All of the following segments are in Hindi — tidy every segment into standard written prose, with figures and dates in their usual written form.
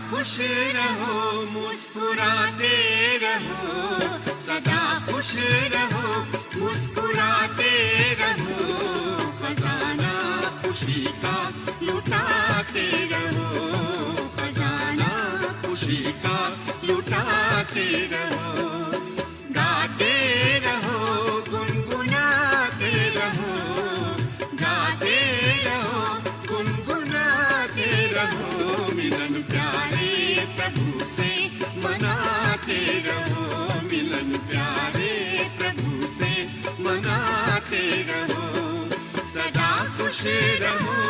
खुश रहो, मुस्कुराते रहो, सदा खुश रहो, मुस्कुराते रहो, खजाना खुशी का लुटाते रहो, खजाना खुशी का लुटाते रहो, गाते रहो, गुनगुनाते रहो, गाते रहो, गुनगुनाते रहो, मिलन प्यारे प्रभु से मनाते रहो, मिलन प्यारे प्रभु से मनाते रहो, सदा खुश रहो।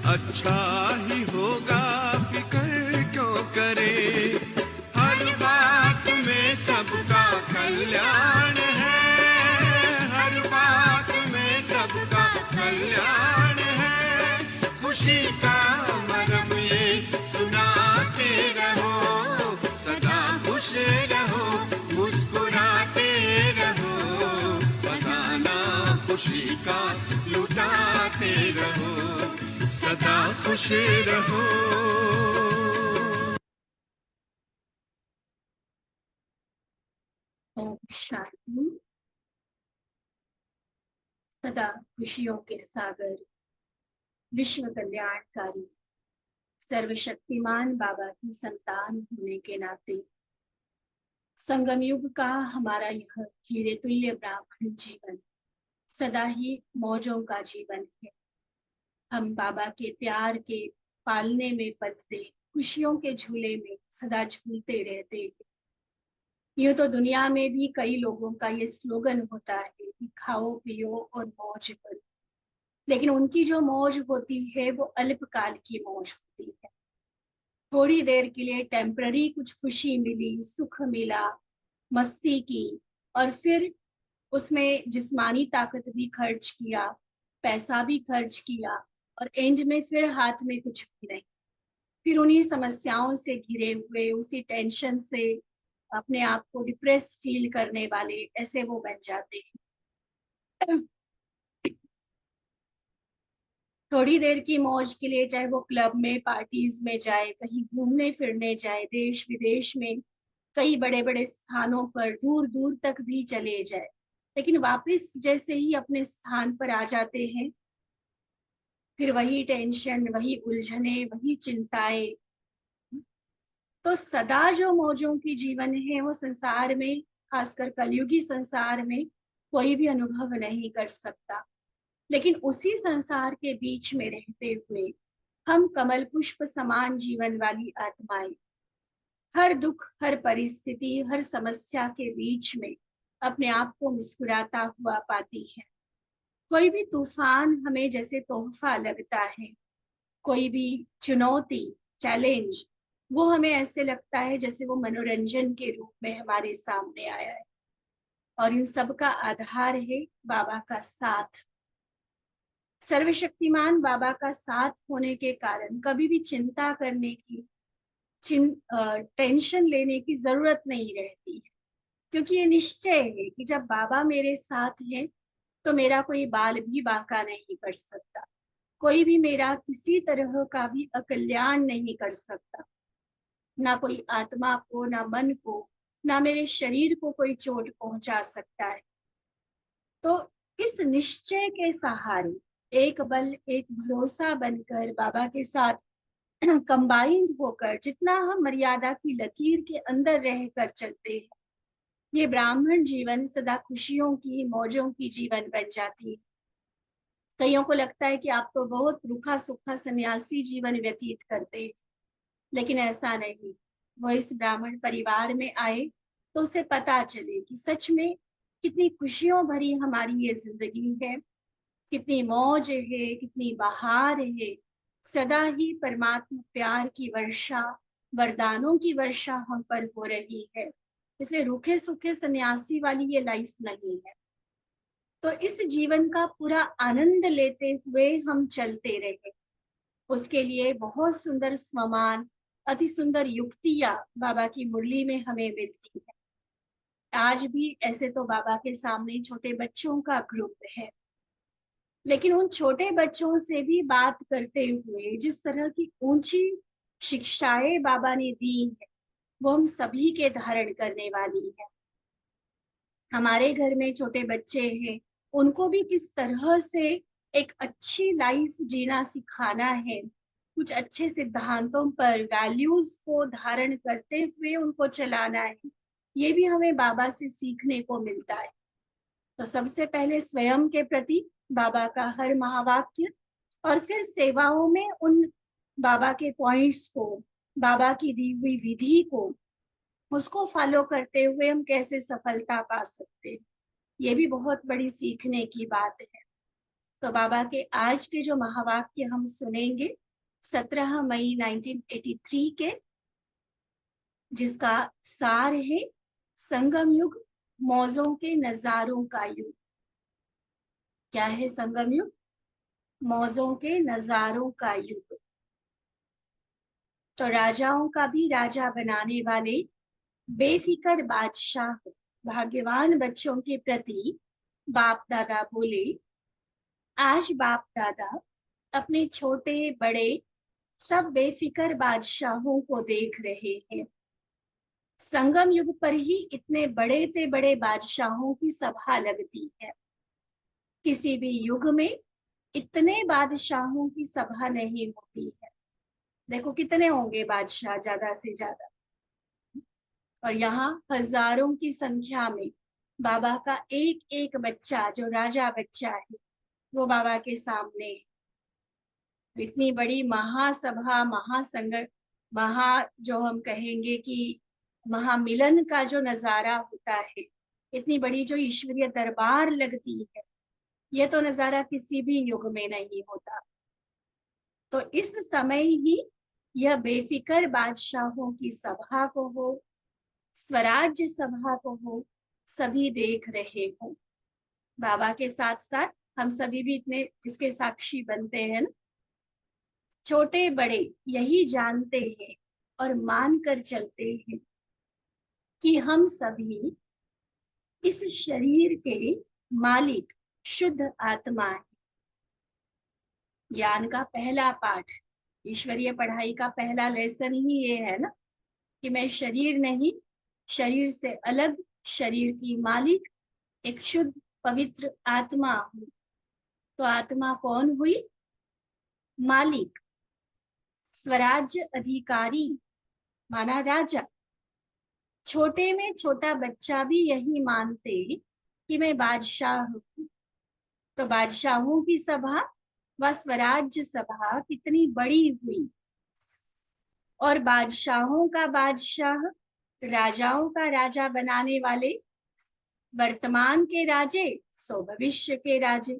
अच्छा ही होगा, फिक्र क्यों करे, हर बात में सबका कल्याण है, हर बात में सबका कल्याण है, खुशी का मरम ये सुनाते रहो, सदा खुश रहो, मुस्कुराते रहो, खजाना खुशी का लुटाते रहो, सदा खुश रहो। ओम शांति। सदा खुशियों के सागर, विश्व कल्याणकारी, सर्वशक्तिमान बाबा की संतान होने के नाते संगम युग का हमारा यह हीरे तुल्य ब्राह्मण जीवन सदा ही मौजों का जीवन है। हम बाबा के प्यार के पालने में पलते, खुशियों के झूले में सदा झूलते रहते हैं। यूं तो दुनिया में भी कई लोगों का ये स्लोगन होता है कि खाओ पियो और मौज करो, लेकिन उनकी जो मौज होती है वो अल्पकाल की मौज होती है। थोड़ी देर के लिए टेम्पररी कुछ खुशी मिली, सुख मिला, मस्ती की, और फिर उसमें जिस्मानी ताकत भी खर्च किया, पैसा भी खर्च किया, और एंड में फिर हाथ में कुछ भी नहीं। फिर उन्हीं समस्याओं से घिरे हुए, उसी टेंशन से अपने आप को डिप्रेस फील करने वाले ऐसे वो बन जाते हैं। थोड़ी देर की मौज के लिए चाहे वो क्लब में, पार्टीज में जाए, कहीं घूमने फिरने जाए, देश विदेश में कई बड़े बड़े स्थानों पर दूर दूर तक भी चले जाए, लेकिन वापस जैसे ही अपने स्थान पर आ जाते हैं फिर वही टेंशन, वही उलझने, वही चिंताएं। तो सदा जो मौजों की जीवन है वो संसार में, खासकर कलयुगी संसार में कोई भी अनुभव नहीं कर सकता। लेकिन उसी संसार के बीच में रहते हुए हम कमल पुष्प समान जीवन वाली आत्माएं हर दुख, हर परिस्थिति, हर समस्या के बीच में अपने आप को मुस्कुराता हुआ पाती है। कोई भी तूफान हमें जैसे तोहफा लगता है, कोई भी चुनौती, चैलेंज, वो हमें ऐसे लगता है जैसे वो मनोरंजन के रूप में हमारे सामने आया है। और इन सब का आधार है बाबा का साथ। सर्वशक्तिमान बाबा का साथ होने के कारण कभी भी चिंता करने की, टेंशन लेने की जरूरत नहीं रहती है, क्योंकि ये निश्चय है कि जब बाबा मेरे साथ है तो मेरा कोई बाल भी बांका नहीं कर सकता, कोई भी मेरा किसी तरह का भी अकल्याण नहीं कर सकता, ना कोई आत्मा को, ना मन को, ना मेरे शरीर को कोई चोट पहुंचा सकता है। तो इस निश्चय के सहारे एक बल एक भरोसा बनकर बाबा के साथ कंबाइंड होकर जितना हम मर्यादा की लकीर के अंदर रहकर चलते हैं, ये ब्राह्मण जीवन सदा खुशियों की मौजों की जीवन बन जाती है। कईयों को लगता है कि आप तो बहुत रूखा सूखा सन्यासी जीवन व्यतीत करते हैं, लेकिन ऐसा नहीं। वो इस ब्राह्मण परिवार में आए तो उसे पता चले कि सच में कितनी खुशियों भरी हमारी ये जिंदगी है, कितनी मौज है, कितनी बहार है। सदा ही परमात्मा प्यार की वर्षा, वरदानों की वर्षा हम पर हो रही है। इसलिए रूखे सूखे सन्यासी वाली ये लाइफ नहीं है। तो इस जीवन का पूरा आनंद लेते हुए हम चलते रहे। उसके लिए बहुत सुंदर स्वमान, अति सुंदर युक्तियां बाबा की मुरली में हमें मिलती है। आज भी ऐसे तो बाबा के सामने छोटे बच्चों का ग्रुप है, लेकिन उन छोटे बच्चों से भी बात करते हुए जिस तरह की ऊंची शिक्षाएं बाबा ने दी है, वो हम सभी के धारण करने वाली है। हमारे घर में छोटे बच्चे हैं, उनको भी किस तरह से एक अच्छी लाइफ जीना सिखाना है, कुछ अच्छे सिद्धांतों पर वैल्यूज को धारण करते हुए उनको चलाना है, ये भी हमें बाबा से सीखने को मिलता है। तो सबसे पहले स्वयं के प्रति बाबा का हर महावाक्य, और फिर सेवाओं में उन बाबा के पॉइंट्स को, बाबा की दी हुई विधि को, उसको फॉलो करते हुए हम कैसे सफलता पा सकते हैं, ये भी बहुत बड़ी सीखने की बात है। तो बाबा के आज के जो महावाक्य हम सुनेंगे 17 मई 1983 के, जिसका सार है संगम युग, मौजों के नजारों का युग। क्या है संगम युग? मौजों के नजारों का युग। तो राजाओं का भी राजा बनाने वाले बेफिक्र बादशाह, भाग्यवान बच्चों के प्रति बाप दादा बोले, आज बाप दादा अपने छोटे बड़े सब बेफिक्र बादशाहों को देख रहे हैं। संगम युग पर ही इतने बड़े से बड़े बादशाहों की सभा लगती है। किसी भी युग में इतने बादशाहों की सभा नहीं होती है। देखो कितने होंगे बादशाह, ज्यादा से ज्यादा, और यहाँ हजारों की संख्या में बाबा का एक एक बच्चा जो राजा बच्चा है वो बाबा के सामने है। इतनी बड़ी महासभा, महासंग, महा जो हम कहेंगे कि महामिलन का जो नजारा होता है, इतनी बड़ी जो ईश्वरीय दरबार लगती है, यह तो नजारा किसी भी युग में नहीं होता। तो इस समय ही यह बेफिक्र बादशाहों की सभा को हो, स्वराज्य सभा को हो, सभी देख रहे हो। बाबा के साथ साथ हम सभी भी इतने इसके साक्षी बनते हैं ना। छोटे बड़े यही जानते हैं और मान कर चलते हैं कि हम सभी इस शरीर के मालिक शुद्ध आत्मा है। ज्ञान का पहला पाठ, ईश्वरीय पढ़ाई का पहला लेसन ही ये है ना, कि मैं शरीर नहीं, शरीर से अलग, शरीर की मालिक एक शुद्ध पवित्र आत्मा हूँ। तो आत्मा कौन हुई? मालिक, स्वराज्य अधिकारी, माना राजा। छोटे में छोटा बच्चा भी यही मानते कि मैं बादशाह हूँ। तो बादशाहों की सभा व स्वराज्य सभा कितनी बड़ी हुई, और बादशाहों का बादशाह, राजाओं का राजा बनाने वाले वर्तमान के राजे सो भविष्य के राजे।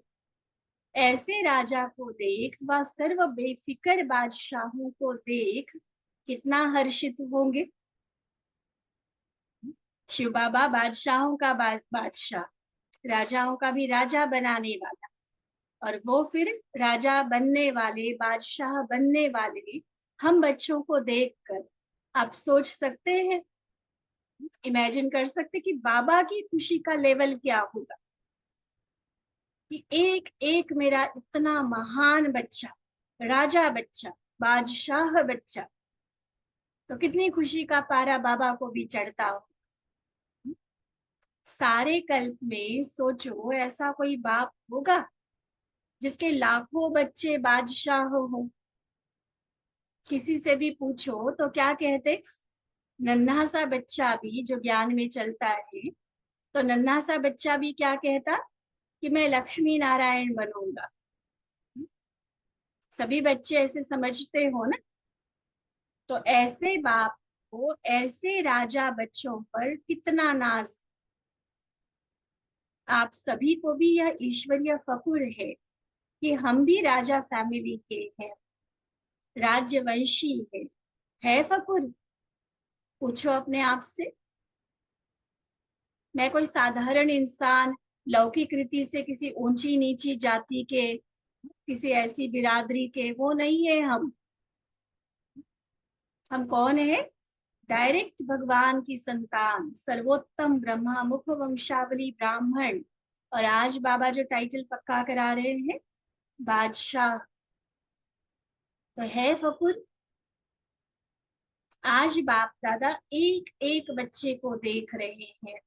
ऐसे राजा को देख व सर्व बेफिक्र बादशाहों को देख कितना हर्षित होंगे। शिव बाबा बादशाहों का बादशाह, राजाओं का भी राजा बनाने वाला, और वो फिर राजा बनने वाले, बादशाह बनने वाले हम बच्चों को देखकर आप सोच सकते हैं, इमेजिन कर सकते कि बाबा की खुशी का लेवल क्या होगा कि एक एक मेरा इतना महान बच्चा, राजा बच्चा, बादशाह बच्चा, तो कितनी खुशी का पारा बाबा को भी चढ़ता हो। सारे कल्प में सोचो ऐसा कोई बाप होगा जिसके लाखों बच्चे बादशाह हो। किसी से भी पूछो तो क्या कहते, नन्हा सा बच्चा भी जो ज्ञान में चलता है, तो नन्हा सा बच्चा भी क्या कहता कि मैं लक्ष्मी नारायण बनूंगा। सभी बच्चे ऐसे समझते हो ना। तो ऐसे बाप को ऐसे राजा बच्चों पर कितना नाज। आप सभी को भी यह ईश्वरीय फखुर है कि हम भी राजा फैमिली के हैं, राज्यवंशी है फखुर? पूछो अपने आप से। मैं कोई साधारण इंसान, लौकिक रीति से किसी ऊंची नीची जाति के, किसी ऐसी बिरादरी के वो नहीं है। हम कौन है? डायरेक्ट भगवान की संतान, सर्वोत्तम ब्रह्मा मुख वंशावली ब्राह्मण। और आज बाबा जो टाइटल पक्का करा रहे हैं, बादशाह, तो है फकुर। आज बाप दादा एक एक बच्चे को देख रहे हैं।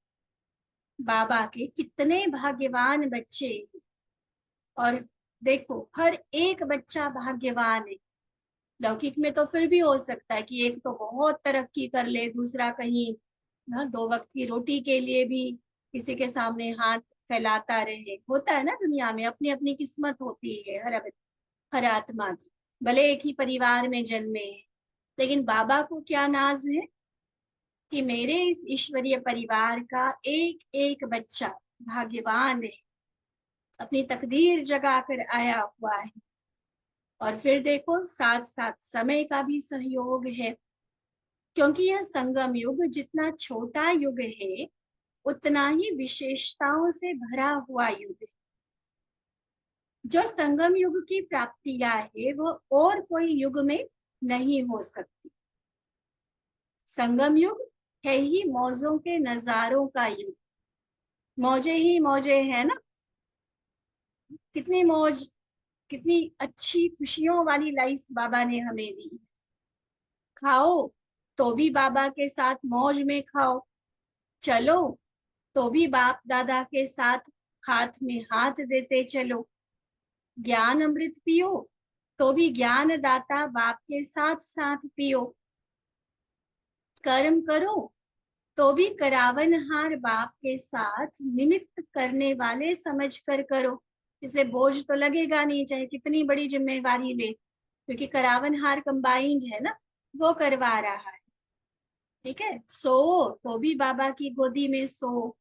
बाबा के कितने भाग्यवान बच्चे। और देखो हर एक बच्चा भाग्यवान है। लौकिक में तो फिर भी हो सकता है कि एक तो बहुत तरक्की कर ले, दूसरा कहीं ना 2 वक्त की रोटी के लिए भी किसी के सामने हाथ फैलाता रहे। होता है ना, दुनिया में अपनी अपनी किस्मत होती है हर आत्मा की। भले एक ही परिवार में जन्मे हैं, लेकिन बाबा को क्या नाज है कि मेरे इस ईश्वरीय परिवार का एक एक बच्चा भाग्यवान है, अपनी तकदीर जगा कर आया हुआ है। और फिर देखो साथ साथ समय का भी सहयोग है, क्योंकि यह संगम युग जितना छोटा युग है, उतना ही विशेषताओं से भरा हुआ युग है। जो संगम युग की प्राप्तियां है वो और कोई युग में नहीं हो सकती। संगम युग है ही मौजों के नजारों का युग। मौजे ही मौजे है ना। कितनी मौज, कितनी अच्छी खुशियों वाली लाइफ बाबा ने हमें दी। खाओ तो भी बाबा के साथ मौज में खाओ, चलो तो भी बाप दादा के साथ हाथ में हाथ देते चलो, ज्ञान अमृत पियो तो भी ज्ञान दाता बाप के साथ साथ पियो, कर्म करो तो भी करावनहार बाप के साथ निमित्त करने वाले समझ कर करो। इसलिए बोझ तो लगेगा नहीं, चाहे कितनी बड़ी जिम्मेवारी ले, क्योंकि करावनहार कंबाइंड है ना, वो करवा रहा है। ठीक है, सो तो भी बाबा की गोदी में सो,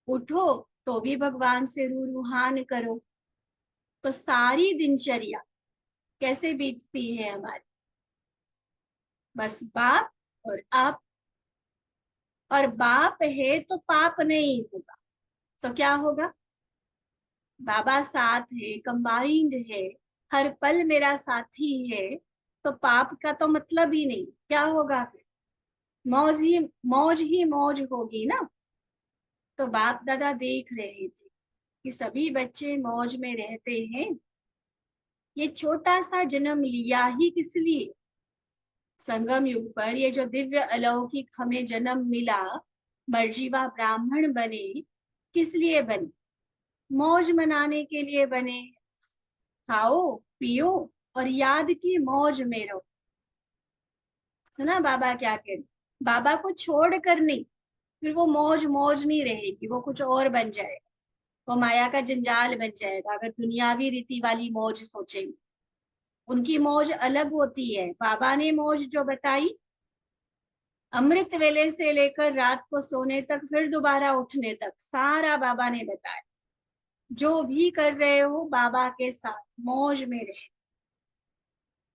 उठो तो भी भगवान से रूहान करो। तो सारी दिनचर्या कैसे बीतती है हमारी? बस बाप और आप। और बाप है तो पाप नहीं होगा। तो क्या होगा? बाबा साथ है, कंबाइंड है, हर पल मेरा साथी है, तो पाप का तो मतलब ही नहीं। क्या होगा फिर? मौज ही मौज ही मौज होगी ना। तो बाप दादा देख रहे थे कि सभी बच्चे मौज में रहते हैं। ये छोटा सा जन्म लिया ही किस लिए? संगम युग पर ये जो दिव्य अलौकिक हमें जन्म मिला, मर्जीवा ब्राह्मण बने, किस लिए बने? मौज मनाने के लिए बने। खाओ पियो और याद की मौज में रहो। सुना बाबा क्या कहते? बाबा को छोड़ कर नहीं, फिर वो मौज मौज नहीं रहेगी, वो कुछ और बन जाएगा। वो माया का जंजाल बन जाएगा अगर दुनियावी रीति वाली मौज सोचेंगे। उनकी मौज अलग होती है। बाबा ने मौज जो बताई, अमृत वेले से लेकर रात को सोने तक, फिर दोबारा उठने तक, सारा बाबा ने बताया। जो भी कर रहे हो बाबा के साथ मौज में रहे।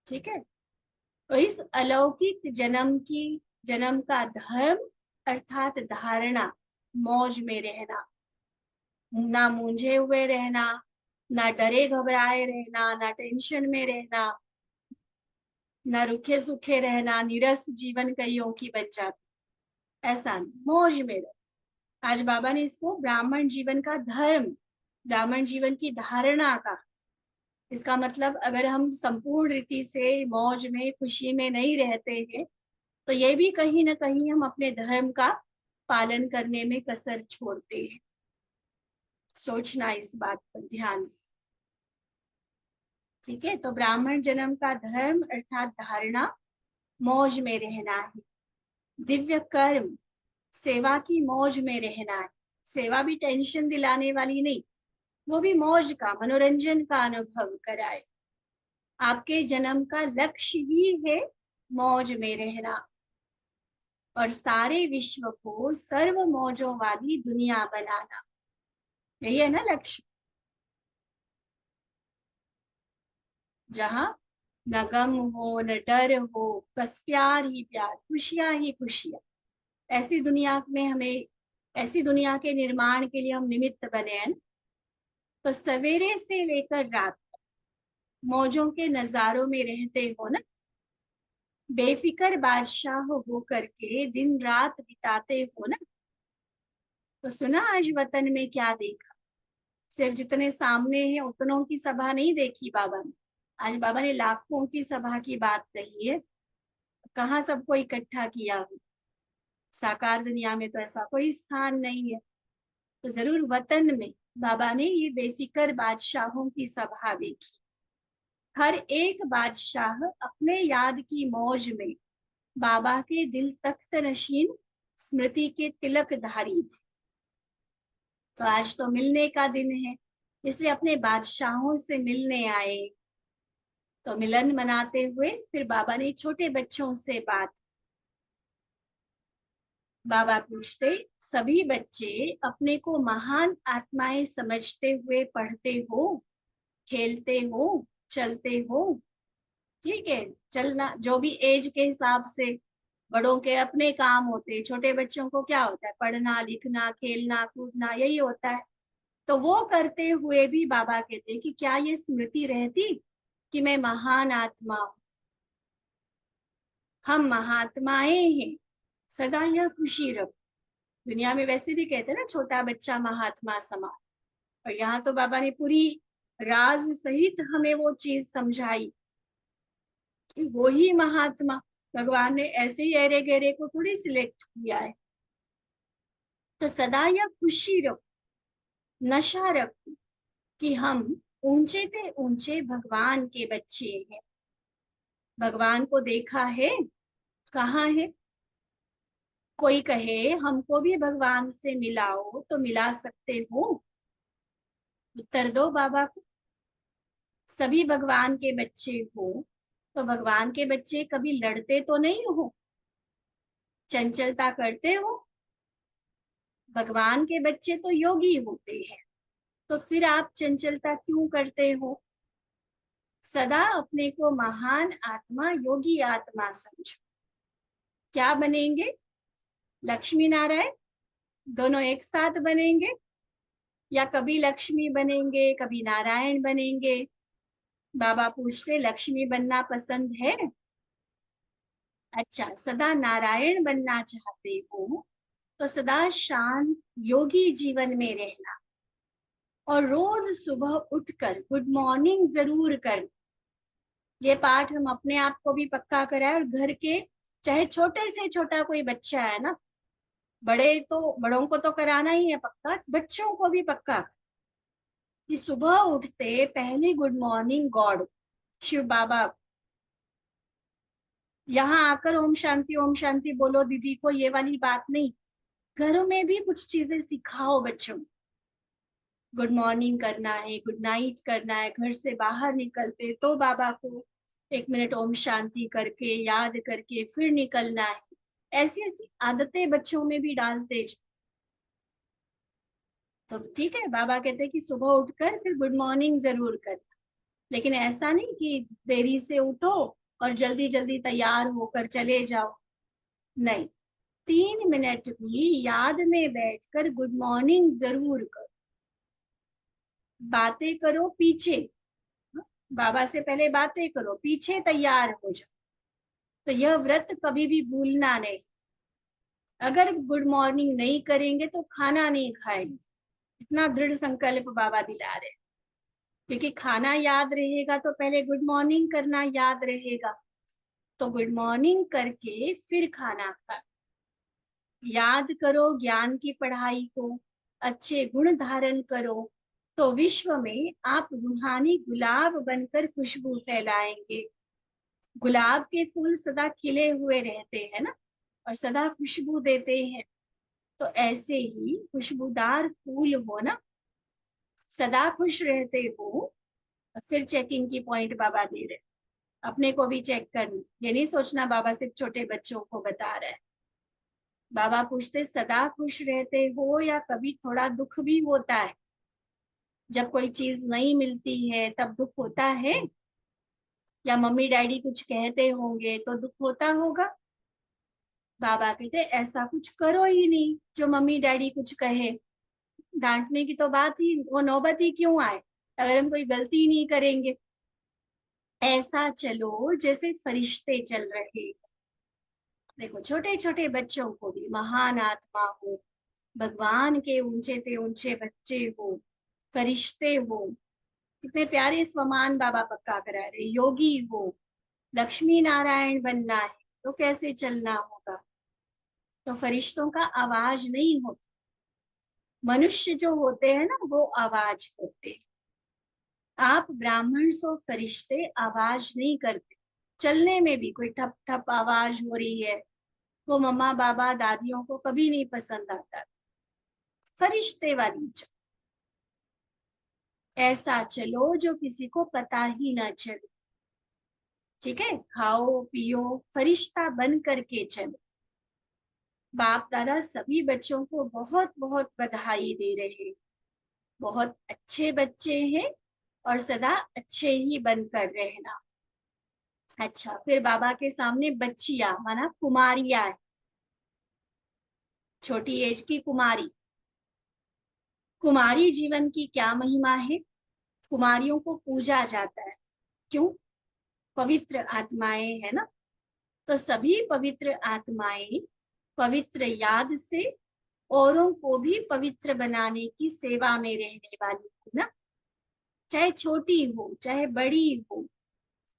ठीक है, तो इस अलौकिक जन्म का धर्म अर्थात धारणा, मौज में रहना, ना मूंझे हुए रहना, ना डरे घबराए रहना, ना टेंशन में रहना, ना रुखे सुखे रहना, निरस जीवन कईयों की बन जाती। ऐसा नहीं, मौज में रहो। आज बाबा ने इसको ब्राह्मण जीवन का धर्म, ब्राह्मण जीवन की धारणा का। इसका मतलब अगर हम संपूर्ण रीति से मौज में खुशी में नहीं रहते हैं, तो ये भी कहीं ना कहीं हम अपने धर्म का पालन करने में कसर छोड़ते हैं। सोचना इस बात पर ध्यान से। ठीक है, तो ब्राह्मण जन्म का धर्म अर्थात धारणा मौज में रहना है। दिव्य कर्म सेवा की मौज में रहना है। सेवा भी टेंशन दिलाने वाली नहीं, वो भी मौज का, मनोरंजन का अनुभव कराए। आपके जन्म का लक्ष्य ही है मौज में रहना और सारे विश्व को सर्व मौजों वाली दुनिया बनाना। यही है ना लक्ष्य, जहां न गम हो न डर हो, बस प्यार ही प्यार, खुशियां ही खुशियां। ऐसी दुनिया में हमें, ऐसी दुनिया के निर्माण के लिए हम निमित्त बने हैं। तो सवेरे से लेकर रात मौजों के नजारों में रहते हो ना, बेफिक्र बादशाह हो करके दिन रात बिताते हो ना। तो सुना आज वतन में क्या देखा, सिर्फ जितने सामने हैं उतनों की सभा नहीं देखी बाबा ने। आज बाबा ने लाखों की सभा की बात कही है। कहाँ सबको इकट्ठा किया हो, साकार दुनिया में तो ऐसा कोई स्थान नहीं है। तो जरूर वतन में बाबा ने ये बेफिक्र बादशाहों की सभा देखी। हर एक बादशाह अपने याद की मौज में बाबा के दिल तख्त नशीन स्मृति के तिलक धारी थे। तो आज तो मिलने का दिन है, इसलिए अपने बादशाहों से मिलने आए। तो मिलन मनाते हुए फिर बाबा ने छोटे बच्चों से बात। बाबा पूछते, सभी बच्चे अपने को महान आत्माएं समझते हुए पढ़ते हो, खेलते हो, चलते हो? ठीक है, चलना जो भी एज के हिसाब से, बड़ों के अपने काम होते हैं, छोटे बच्चों को क्या होता है, पढ़ना लिखना खेलना कूदना, यही होता है। तो वो करते हुए भी बाबा कहते कि क्या ये स्मृति रहती कि मैं महान आत्मा हूं, हम महात्माएं हैं, सदा यह खुशी रखो। दुनिया में वैसे भी कहते हैं ना, छोटा बच्चा महात्मा समान। और यहाँ तो बाबा ने पूरी राज सहित हमें वो चीज समझाई कि वो ही महात्मा। भगवान ने ऐसे ही अरे गहरे को थोड़ी सिलेक्ट किया है। तो सदा यह खुशी रखो, नशा रखो कि हम ऊंचे ते ऊंचे भगवान के बच्चे हैं। भगवान को देखा है, कहाँ है? कोई कहे हमको भी भगवान से मिलाओ, तो मिला सकते हो? उत्तर दो बाबा को। सभी भगवान के बच्चे हो, तो भगवान के बच्चे कभी लड़ते तो नहीं हो, चंचलता करते हो? भगवान के बच्चे तो योगी होते हैं, तो फिर आप चंचलता क्यों करते हो? सदा अपने को महान आत्मा, योगी आत्मा समझो। क्या बनेंगे? लक्ष्मी नारायण दोनों एक साथ बनेंगे, या कभी लक्ष्मी बनेंगे कभी नारायण बनेंगे? बाबा पूछते, लक्ष्मी बनना पसंद है? अच्छा, सदा नारायण बनना चाहते हो तो सदा शांत योगी जीवन में रहना और रोज सुबह उठकर गुड मॉर्निंग जरूर कर। ये पाठ हम अपने आप को भी पक्का कराए और घर के चाहे छोटे से छोटा कोई बच्चा है ना, बड़े तो बड़ों को तो कराना ही है पक्का, बच्चों को भी पक्का कि सुबह उठते पहली गुड मॉर्निंग गॉड शिव बाबा। यहाँ आकर ओम शांति बोलो दीदी को, ये वाली बात नहीं। घरों में भी कुछ चीजें सिखाओ बच्चों। गुड मॉर्निंग करना है, गुड नाइट करना है, घर से बाहर निकलते तो बाबा को 1 मिनट ओम शांति करके याद करके फिर निकलना है। ऐसी ऐसी आदतें बच्चों में भी डालते जाओ। तो ठीक है, बाबा कहते हैं कि सुबह उठकर फिर गुड मॉर्निंग जरूर करना, लेकिन ऐसा नहीं कि देरी से उठो और जल्दी जल्दी तैयार होकर चले जाओ। नहीं, 3 मिनट भी याद में बैठकर गुड मॉर्निंग जरूर करो। बातें करो पीछे, बाबा से पहले बातें करो, पीछे तैयार हो जाओ। तो यह व्रत कभी भी भूलना नहीं। अगर गुड मॉर्निंग नहीं करेंगे तो खाना नहीं खाएंगे, इतना दृढ़ संकल्प बाबा दिला रहे। क्योंकि खाना याद रहेगा तो पहले गुड मॉर्निंग करना याद रहेगा। तो गुड मॉर्निंग करके फिर खाना खा। याद करो ज्ञान की पढ़ाई को, अच्छे गुण धारण करो, तो विश्व में आप रूहानी गुलाब बनकर खुशबू फैलाएंगे। गुलाब के फूल सदा खिले हुए रहते हैं ना, और सदा खुशबू देते हैं। तो ऐसे ही खुशबूदार फूल हो ना, सदा खुश रहते हो। फिर चेकिंग की पॉइंट बाबा दे रहे, अपने को भी चेक करना। ये नहीं सोचना बाबा सिर्फ छोटे बच्चों को बता रहा है। बाबा पूछते सदा खुश रहते हो या कभी थोड़ा दुख भी होता है? जब कोई चीज नहीं मिलती है तब दुख होता है, या मम्मी डैडी कुछ कहते होंगे तो दुख होता होगा? बाबा कहते ऐसा कुछ करो ही नहीं जो मम्मी डैडी कुछ कहे। डांटने की तो बात ही, वो नौबत ही क्यों आए अगर हम कोई गलती नहीं करेंगे। ऐसा चलो जैसे फरिश्ते चल रहे। देखो छोटे छोटे बच्चों को भी महान आत्मा हो, भगवान के ऊंचे से ऊंचे बच्चे हो, फरिश्ते हो, कितने प्यारे स्वमान बाबा पक्का करा रहे। योगी हो, लक्ष्मी नारायण बनना है तो कैसे चलना होगा? तो फरिश्तों का आवाज नहीं होता, मनुष्य जो होते हैं ना वो आवाज करते हैं। आप ब्राह्मण सो फरिश्ते आवाज नहीं करते। चलने में भी कोई ठप ठप आवाज हो रही है, वो मम्मा बाबा दादियों को कभी नहीं पसंद आता। फरिश्ते वाली चलो, ऐसा चलो जो किसी को पता ही ना चले। ठीक है, खाओ पियो फरिश्ता बन करके चलो। बाप दादा सभी बच्चों को बहुत बहुत बधाई दे रहे हैं। बहुत अच्छे बच्चे हैं और सदा अच्छे ही बनकर रहना। अच्छा, फिर बाबा के सामने बच्चियां माना कुमारियां है, छोटी एज की कुमारी। कुमारी जीवन की क्या महिमा है? कुमारियों को पूजा जाता है। क्यों? पवित्र आत्माएं है ना। तो सभी पवित्र आत्माएं पवित्र याद से औरों को भी पवित्र बनाने की सेवा में रहने वाली है ना। चाहे छोटी हो चाहे बड़ी हो,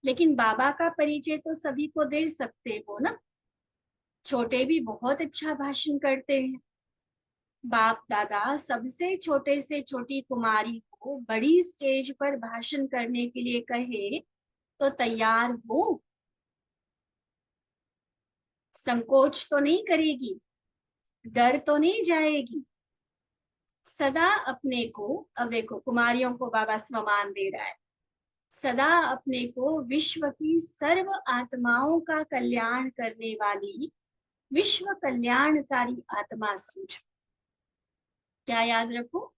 लेकिन बाबा का परिचय तो सभी को दे सकते हो ना। छोटे भी बहुत अच्छा भाषण करते हैं। बाप दादा सबसे छोटे से छोटी कुमारी को बड़ी स्टेज पर भाषण करने के लिए कहे तो तैयार हो? संकोच तो नहीं करेगी, डर तो नहीं जाएगी। सदा अपने को, अब देखो कुमारियों को बाबा स्वमान दे रहा है, सदा अपने को विश्व की सर्व आत्माओं का कल्याण करने वाली विश्व कल्याणकारी आत्मा समझो। क्या याद रखो?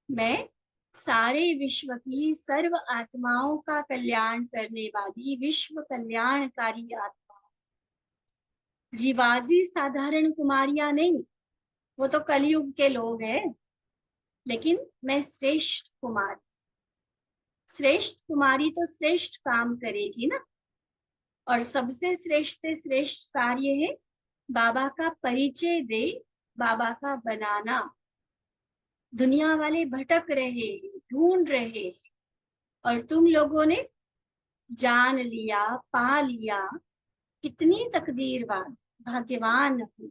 मैं सारे विश्व की सर्व आत्माओं का कल्याण करने वाली विश्व कल्याणकारी आत्मा। रिवाजी साधारण कुमारियां नहीं, वो तो कलयुग के लोग हैं। लेकिन मैं श्रेष्ठ कुमारी, श्रेष्ठ कुमारी तो श्रेष्ठ काम करेगी ना। और सबसे श्रेष्ठ श्रेष्ठ कार्य है बाबा का परिचय दे, बाबा का बनाना। दुनिया वाले भटक रहे हैं, ढूंढ रहे हैं, और तुम लोगों ने जान लिया, पा लिया। कितनी तकदीरवान भाग्यवान हो,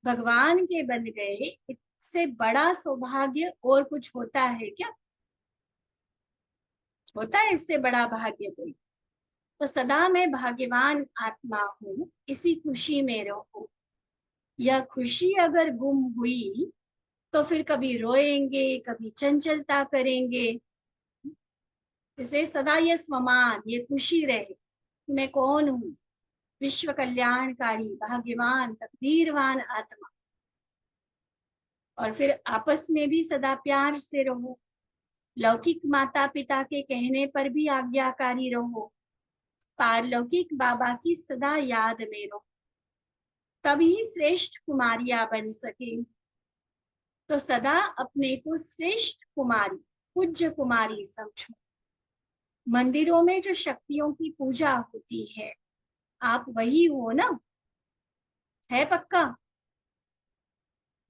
भगवान के बन गए। इससे बड़ा सौभाग्य और कुछ होता है क्या? होता है इससे बड़ा भाग्य कोई? तो सदा मैं भाग्यवान आत्मा हूँ, इसी खुशी में रहो। यह खुशी अगर गुम हुई तो फिर कभी रोएंगे, कभी चंचलता करेंगे। इसलिए सदा ये स्वमान, ये खुशी रहे, मैं कौन हूँ, विश्व कल्याणकारी भाग्यवान तकदीरवान आत्मा। और फिर आपस में भी सदा प्यार से रहो। लौकिक माता पिता के कहने पर भी आज्ञाकारी रहो। पारलौकिक बाबा की सदा याद में रहो, तभी श्रेष्ठ कुमारियां बन सके। तो सदा अपने को श्रेष्ठ कुमारी, पूज्य कुमारी समझो। मंदिरों में जो शक्तियों की पूजा होती है, आप वही हो ना? है पक्का?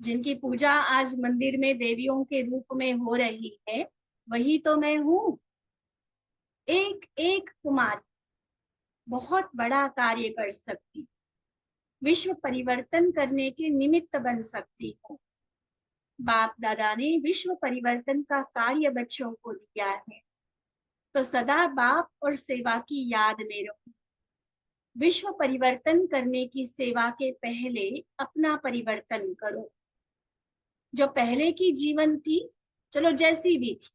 जिनकी पूजा आज मंदिर में देवियों के रूप में हो रही है, वही तो मैं हूँ। एक एक कुमारी बहुत बड़ा कार्य कर सकती, विश्व परिवर्तन करने के निमित्त बन सकती हो। बाप दादा ने विश्व परिवर्तन का कार्य बच्चों को दिया है, तो सदा बाप और सेवा की याद में रहो। विश्व परिवर्तन करने की सेवा के पहले अपना परिवर्तन करो। जो पहले की जीवन थी, चलो जैसी भी थी,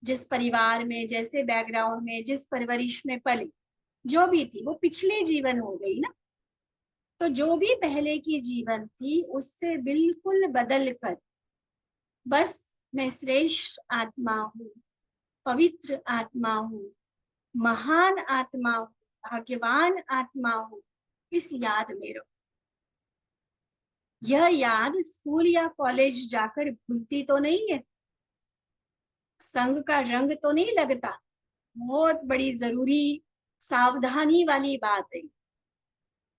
जिस परिवार में, जैसे बैकग्राउंड में, जिस परवरिश में पली, जो भी थी, वो पिछले जीवन हो गई ना। तो जो भी पहले की जीवन थी उससे बिल्कुल बदल कर बस मैं श्रेष्ठ आत्मा हूँ, पवित्र आत्मा हूँ, महान आत्मा हूँ, भाग्यवान आत्मा हूँ, इस याद में रहो। यह याद स्कूल या कॉलेज जाकर भूलती तो नहीं है, संग का रंग तो नहीं लगता। बहुत बड़ी जरूरी सावधानी वाली बात है।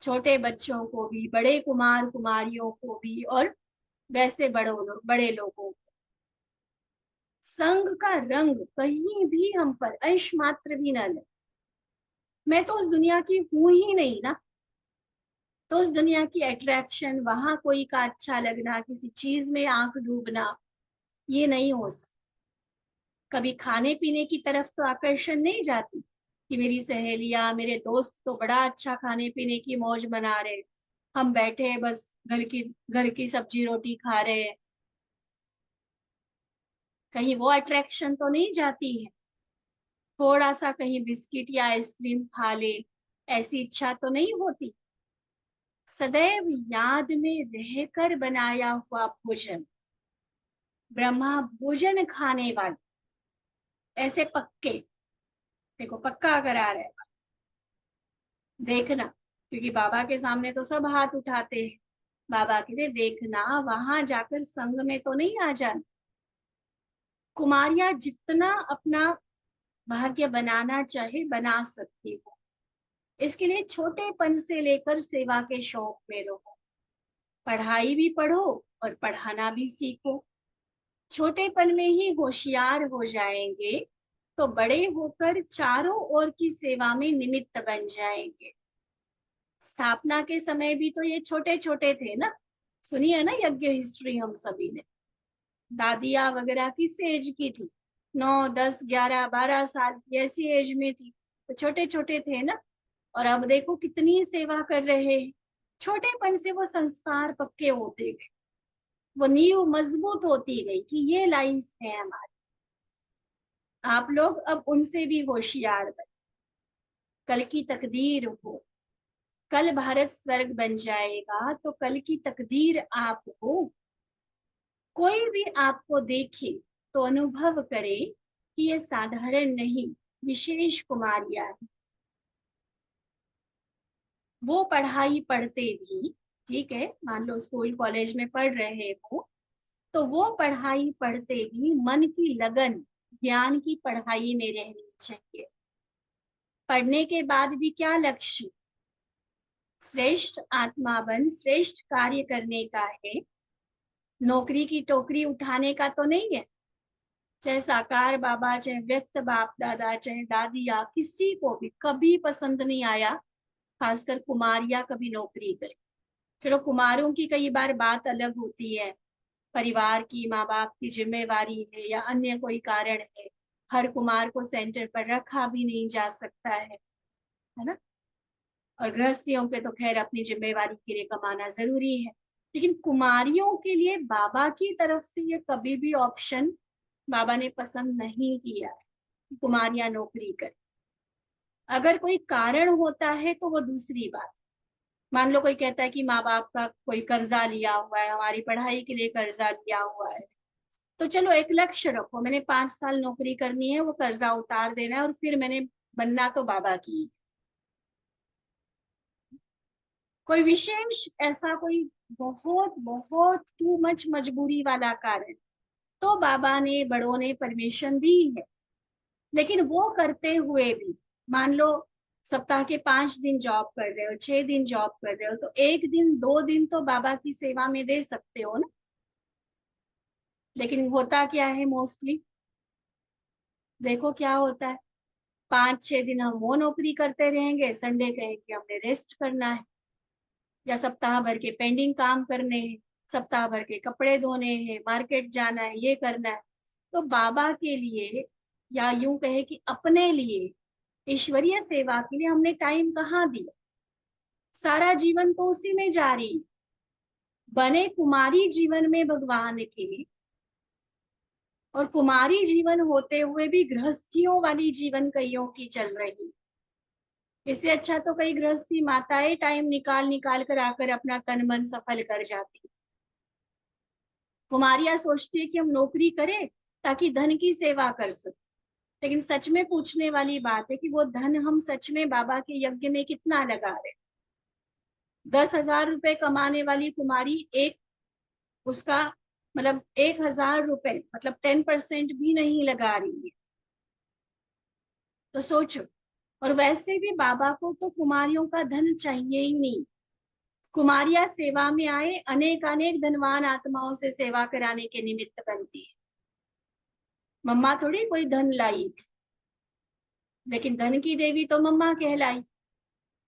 छोटे बच्चों को भी, बड़े कुमार कुमारियों को भी, और वैसे बड़े लोगों को, संग का रंग कहीं भी हम पर अंश मात्र भी न लगे। मैं तो उस दुनिया की हूं ही नहीं ना, तो उस दुनिया की अट्रैक्शन, वहां कोई का अच्छा लगना, किसी चीज में आंख डूबना, ये नहीं हो सकता। कभी खाने पीने की तरफ तो आकर्षण नहीं जाती कि मेरी सहेलियां, मेरे दोस्त तो बड़ा अच्छा खाने पीने की मौज मना रहे, हम बैठे बस घर की सब्जी रोटी खा रहे हैं। कहीं वो अट्रैक्शन तो नहीं जाती है। थोड़ा सा कहीं बिस्किट या आइसक्रीम खा ले, ऐसी इच्छा तो नहीं होती। सदैव याद में रहकर बनाया हुआ भोजन, ब्रह्मा भोजन खाने वाले, ऐसे पक्के, देखो पक्का करा रहे, देखना। क्योंकि बाबा के सामने तो सब हाथ उठाते हैं। बाबा कहते देखना, वहां जाकर संग में तो नहीं आ जाना। कुमारियां जितना अपना भाग्य बनाना चाहे बना सकती हो। इसके लिए छोटेपन से लेकर सेवा के शौक में रहो। पढ़ाई भी पढ़ो और पढ़ाना भी सीखो। छोटेपन में ही होशियार हो जाएंगे तो बड़े होकर चारों ओर की सेवा में निमित्त बन जाएंगे। स्थापना के समय भी तो ये छोटे छोटे थे ना, सुनिए ना यज्ञ हिस्ट्री हम सभी ने। दादिया वगैरह किस एज की थी, 9, 10, 11, 12 साल की ऐसी एज में थी, तो छोटे छोटे थे ना। और अब देखो कितनी सेवा कर रहे हैं। छोटेपन से वो संस्कार पक्के होते गए, वो नींव मजबूत होती गई कि ये लाइफ है हमारी। आप लोग अब उनसे भी होशियार बने। कल की तकदीर हो, कल भारत स्वर्ग बन जाएगा तो कल की तकदीर आप हो। कोई भी आपको देखे तो अनुभव करे कि ये साधारण नहीं, विशेष कुमारियां है। वो पढ़ाई पढ़ते भी, ठीक है, मान लो स्कूल कॉलेज में पढ़ रहे हो, तो वो पढ़ाई पढ़ते भी मन की लगन ज्ञान की पढ़ाई में रहनी चाहिए। पढ़ने के बाद भी क्या लक्ष्य, श्रेष्ठ आत्मा बन श्रेष्ठ कार्य करने का है। नौकरी की टोकरी उठाने का तो नहीं है। चाहे साकार बाबा, चाहे व्यक्त बाप दादा, चाहे दादिया, किसी को भी कभी पसंद नहीं आया, खासकर कुमारियां कभी नौकरी करे। चलो कुमारों की कई बार बात अलग होती है, परिवार की, माँ बाप की जिम्मेवारी है या अन्य कोई कारण है, हर कुमार को सेंटर पर रखा भी नहीं जा सकता है ना। और गृहस्थियों के तो खैर अपनी जिम्मेवारी के लिए कमाना जरूरी है। लेकिन कुमारियों के लिए बाबा की तरफ से ये कभी भी ऑप्शन बाबा ने पसंद नहीं किया है कि कुमारियां नौकरी करें। अगर कोई कारण होता है तो वो दूसरी बात। मान लो कोई कहता है कि माँ बाप का कोई कर्जा लिया हुआ है, हमारी पढ़ाई के लिए कर्जा लिया हुआ है, तो चलो एक लक्ष्य रखो, मैंने 5 साल नौकरी करनी है, वो कर्जा उतार देना है और फिर मैंने बनना तो बाबा की। कोई विशेष ऐसा कोई बहुत बहुत टू मच मजबूरी वाला कारण, तो बाबा ने, बड़ों ने परमिशन दी है। लेकिन वो करते हुए भी, मान लो सप्ताह के 5 दिन जॉब कर रहे हो, 6 दिन जॉब कर रहे हो, तो 1 दिन 2 दिन तो बाबा की सेवा में दे सकते हो ना। लेकिन होता क्या है मोस्टली, देखो क्या होता है, 5 6 दिन हम वो नौकरी करते रहेंगे, संडे कहे कि हमने रेस्ट करना है या सप्ताह भर के पेंडिंग काम करने हैं, सप्ताह भर के कपड़े धोने हैं, मार्केट जाना है, ये करना है। तो बाबा के लिए, या यूं कहे कि अपने लिए, ईश्वरीय सेवा के लिए हमने टाइम कहाँ दिया? सारा जीवन तो उसी में जारी है। बने कुमारी जीवन में भगवान के, और कुमारी जीवन होते हुए भी गृहस्थियों वाली जीवन कईयों की चल रही। इससे अच्छा तो कई गृहस्थी माताएं टाइम निकाल निकाल कर आकर अपना तन मन सफल कर जाती। कुमारियां सोचती है कि हम नौकरी करें ताकि धन की सेवा कर सकें, लेकिन सच में पूछने वाली बात है कि वो धन हम सच में बाबा के यज्ञ में कितना लगा रहे? 10,000 रुपए कमाने वाली कुमारी एक, उसका मतलब 1,000 रुपए, मतलब 10% भी नहीं लगा रही है। तो सोचो। और वैसे भी बाबा को तो कुमारियों का धन चाहिए ही नहीं। कुमारियां सेवा में आए, अनेक अनेक धनवान आत्माओं से सेवा कराने के निमित्त बनती है। मम्मा थोड़ी कोई धन लाई थी, लेकिन धन की देवी तो मम्मा कहलाई।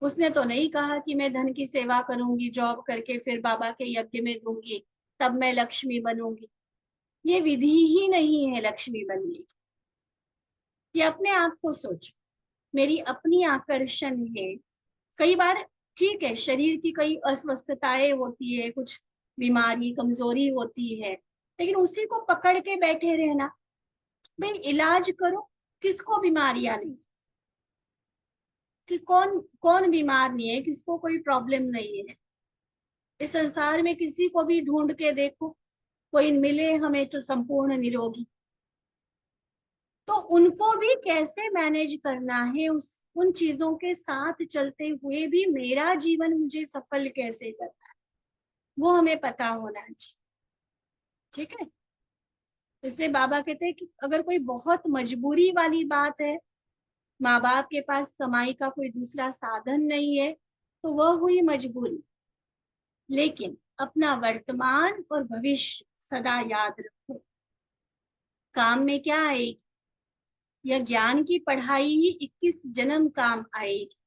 उसने तो नहीं कहा कि मैं धन की सेवा करूंगी, जॉब करके फिर बाबा के यज्ञ में दूंगी, तब मैं लक्ष्मी बनूंगी। ये विधि ही नहीं है लक्ष्मी बनने की। ये अपने आप को सोचो। मेरी अपनी आकर्षण है। कई बार ठीक है, शरीर की कई अस्वस्थताएं होती है, कुछ बीमारी कमजोरी होती है, लेकिन उसी को पकड़ के बैठे रहना। भाई इलाज करो, किसको बीमारियां नहीं? कि कौन कौन बीमार नहीं है, किसको कोई प्रॉब्लम नहीं है? इस संसार में किसी को भी ढूंढ के देखो, कोई मिले हमें तो संपूर्ण निरोगी। तो उनको भी कैसे मैनेज करना है, उस उन चीजों के साथ चलते हुए भी मेरा जीवन मुझे सफल कैसे करना है, वो हमें पता होना चाहिए। ठीक है। इसलिए बाबा कहते हैं कि अगर कोई बहुत मजबूरी वाली बात है, माँ बाप के पास कमाई का कोई दूसरा साधन नहीं है, तो वह हुई मजबूरी। लेकिन अपना वर्तमान और भविष्य सदा याद रखो। काम में क्या आएगी? यह ज्ञान की पढ़ाई ही 21 जन्म काम आएगी।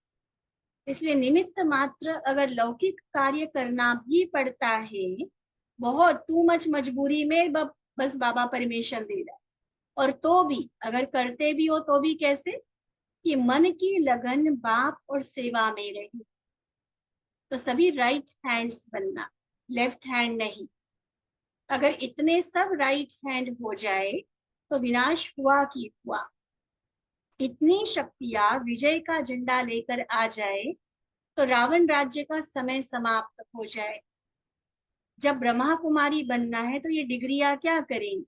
इसलिए निमित्त मात्र अगर लौकिक कार्य करना भी पड़ता है, बहुत टू मच मजबूरी में, बस बाबा परमिशन दे रहा है। और तो भी अगर करते भी हो तो भी कैसे? कि मन की लगन बाप और सेवा में रहे। तो सभी राइट हैंड्स बनना, लेफ्ट हैंड नहीं। अगर इतने सब राइट हैंड हो जाए तो विनाश हुआ कि हुआ। इतनी शक्तियां विजय का झंडा लेकर आ जाए तो रावण राज्य का समय समाप्त हो जाए। जब ब्रह्मा कुमारी बनना है तो ये डिग्रियां क्या करेंगी?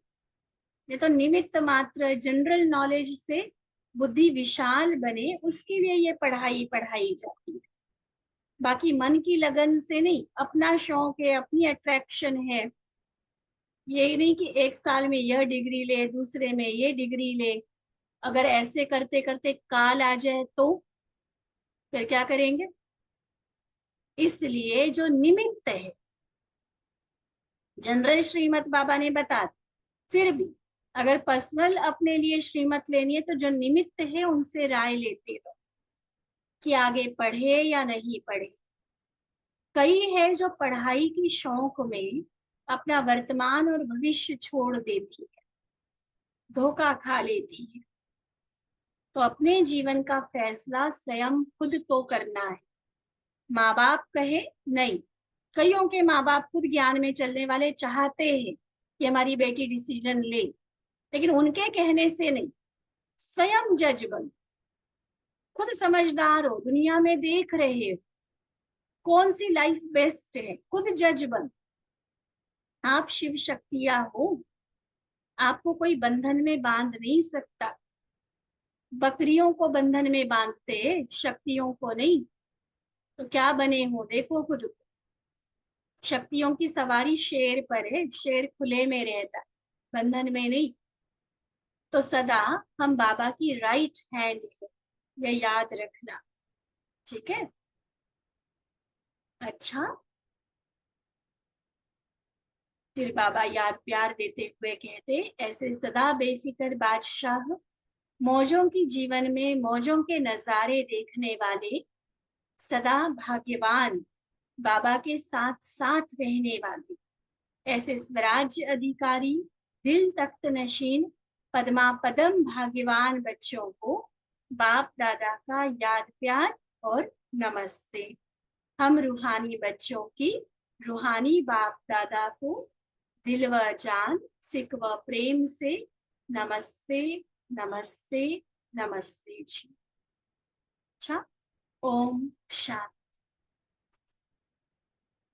ये तो निमित्त मात्र, जनरल नॉलेज से बुद्धि विशाल बने उसके लिए ये पढ़ाई पढ़ाई जाती है। बाकी मन की लगन से नहीं, अपना शौक है, अपनी अट्रैक्शन है। ये नहीं कि एक साल में यह डिग्री ले, दूसरे में ये डिग्री ले। अगर ऐसे करते करते काल आ जाए तो फिर क्या करेंगे? इसलिए जो निमित्त है, जनरल श्रीमत बाबा ने बता दी। फिर भी अगर पर्सनल अपने लिए श्रीमत लेनी है तो जो निमित्त है उनसे राय लेते रहो कि आगे पढ़े या नहीं पढ़े। कई है जो पढ़ाई की शौक में अपना वर्तमान और भविष्य छोड़ देती है, धोखा खा लेती है। तो अपने जीवन का फैसला स्वयं खुद तो करना है। माँ बाप कहे नहीं। कईयों के माँ बाप खुद ज्ञान में चलने वाले चाहते हैं कि हमारी बेटी डिसीजन ले, लेकिन उनके कहने से नहीं। स्वयं जज बनो, खुद समझदार हो, दुनिया में देख रहे हो कौन सी लाइफ बेस्ट है, खुद जज बनो। आप शिव शक्तियां हो, आपको कोई बंधन में बांध नहीं सकता। बकरियों को बंधन में बांधते, शक्तियों को नहीं। तो क्या बने हो देखो खुद को। शक्तियों की सवारी शेर पर है, शेर खुले में रहता है, बंधन में नहीं। तो सदा हम बाबा की राइट हैंड है, ये याद रखना। ठीक है। अच्छा, फिर बाबा याद प्यार देते हुए कहते, ऐसे सदा बेफिक्र बादशाह, मौजों की जीवन में मौजों के नजारे देखने वाले, सदा भाग्यवान, बाबा के साथ साथ रहने वाले। ऐसे स्वराज्य अधिकारी, दिल तख्त नशीन, पदमा पदम भाग्यवान बच्चों को बाप दादा का याद प्यार और नमस्ते। हम रूहानी बच्चों की रूहानी बाप दादा को दिल व जान, सिक व प्रेम से नमस्ते, नमस्ते, नमस्ते जी। अच्छा, ओम शांति।